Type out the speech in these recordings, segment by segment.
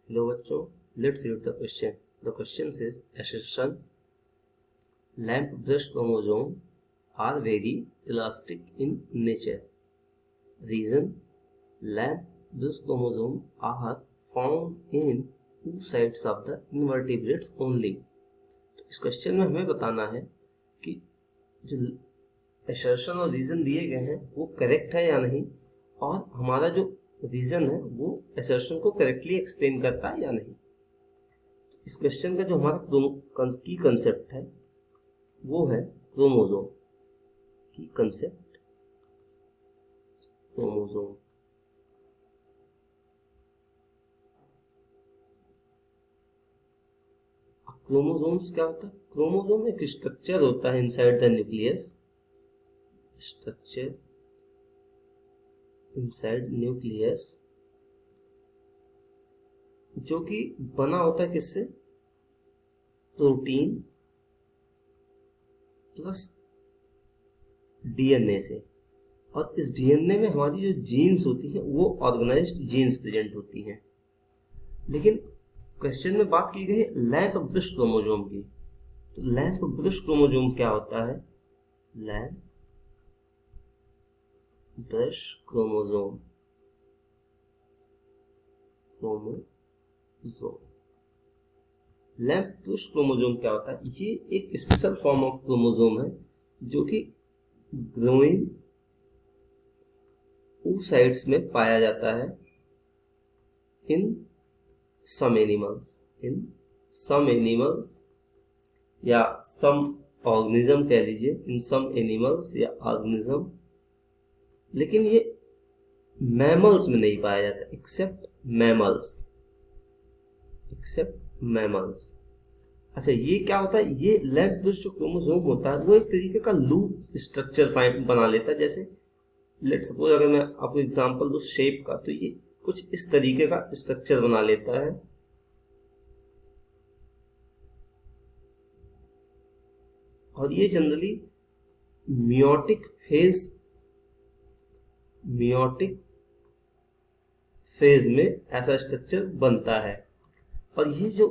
Hello बच्चों, let's read the question. The question says assertion lamp breast chromosome are very elastic in nature. Reason lamp breast chromosome are found in two sides of the invertebrates only. तो इस question में हमें बताना है कि जो assertion और reason दिए गए हैं वो करेक्ट है या नहीं, और हमारा जो रीजन है वो असर्शन को करेक्टली एक्सप्लेन करता है या नहीं. इस क्वेश्चन का जो हमारा की कंसेप्ट है वो है क्रोमोसोम की कंसेप्ट. क्रोमोसोम क्रोमोसोम्स क्या होता है? क्रोमोसोम एक स्ट्रक्चर होता है inside the nucleus. Structure inside nucleus जो कि बना होता है किससे? प्रोटीन प्लस डीएनए से. और इस डीएनए में हमारी जो जीन्स होती है वो ऑर्गेनाइज्ड जीन्स प्रेजेंट होती हैं. लेकिन क्वेश्चन में बात की गई है लैम्प ब्रेस्ट क्रोमोसोम की. तो लैम्प ब्रेस्ट क्रोमोसोम क्या होता है? Lampbrush chromosome lamp breast chromosome क्या होता है? ये एक स्पेशल फॉर्म ऑफ क्रोमोसोम है जो कि ग्रोइंग oocytes में पाया जाता है इन सम एनिमल्स या सम ऑर्गेनिज्म कह लीजिए, इन सम एनिमल्स या ऑर्गेनिज्म. लेकिन ये मैमल्स में नहीं पाया जाता एक्सेप्ट मैमल्स. अच्छा, ये क्या होता है? ये लैम्प ब्रेस्ट जो क्रोमोसोम होता है वो एक तरीके का लूप स्ट्रक्चर बना लेता है. जैसे लेट सपोज अगर मैं आपको एग्जांपल दूं शेप का, तो ये कुछ इस तरीके का स्ट्रक्चर बना लेता है. और ये जनरली मियोटिक फेज में ऐसा स्ट्रक्चर बनता है. और ये जो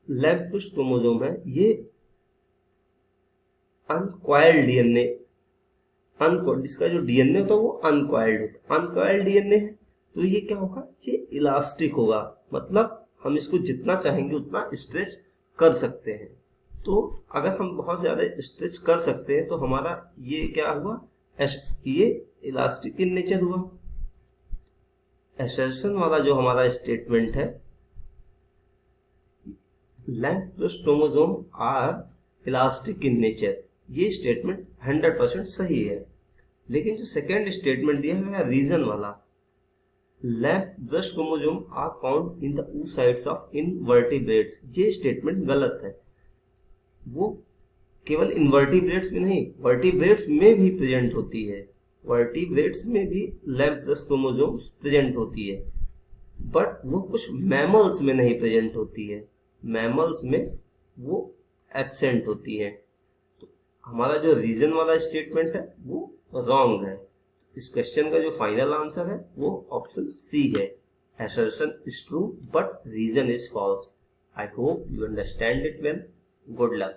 लैम्प ब्रेस्ट क्रोमोसोम है ये अनकॉइल्ड डीएनए, इसका जो डीएनए होता है वो अनकॉइल्ड डीएनए है. तो ये क्या होगा? ये इलास्टिक होगा. मतलब हम इसको जितना चाहेंगे उतना स्ट्रेच कर सकते हैं. तो अगर हम बहुत ज्यादा स्ट्रेच कर सकते हैं तो हमारा ये क्या हुआ? ये इलास्टिक इन नेचर हुआ. असर्शन वाला जो हमारा स्टेटमेंट है lampbrush chromosome are elastic in nature, ये स्टेटमेंट 100% सही है. लेकिन जो सेकेंड स्टेटमेंट दिया है रीजन वाला, lampbrush chromosome are found in the oocytes of invertebrates, ये स्टेटमेंट गलत है. वो केवल इनवर्टिब्रेट्स में नहीं, वर्टिब्रेट्स में भी प्रेजेंट होती है. वर्टिब्रेट्स में भी लैम्प ब्रेस्ट क्रोमोसोम प्रेजेंट होती है, बट वो कुछ मैमल्स में नहीं प्रेजेंट होती है. मैमल्स में वो एब्सेंट होती है. तो हमारा जो रीजन वाला स्टेटमेंट है वो रॉन्ग है. इस क्वेश्चन का जो फाइनल आंसर है वो ऑप्शन सी है. assertion is true but reason is false. I hope you understand it well. Good luck.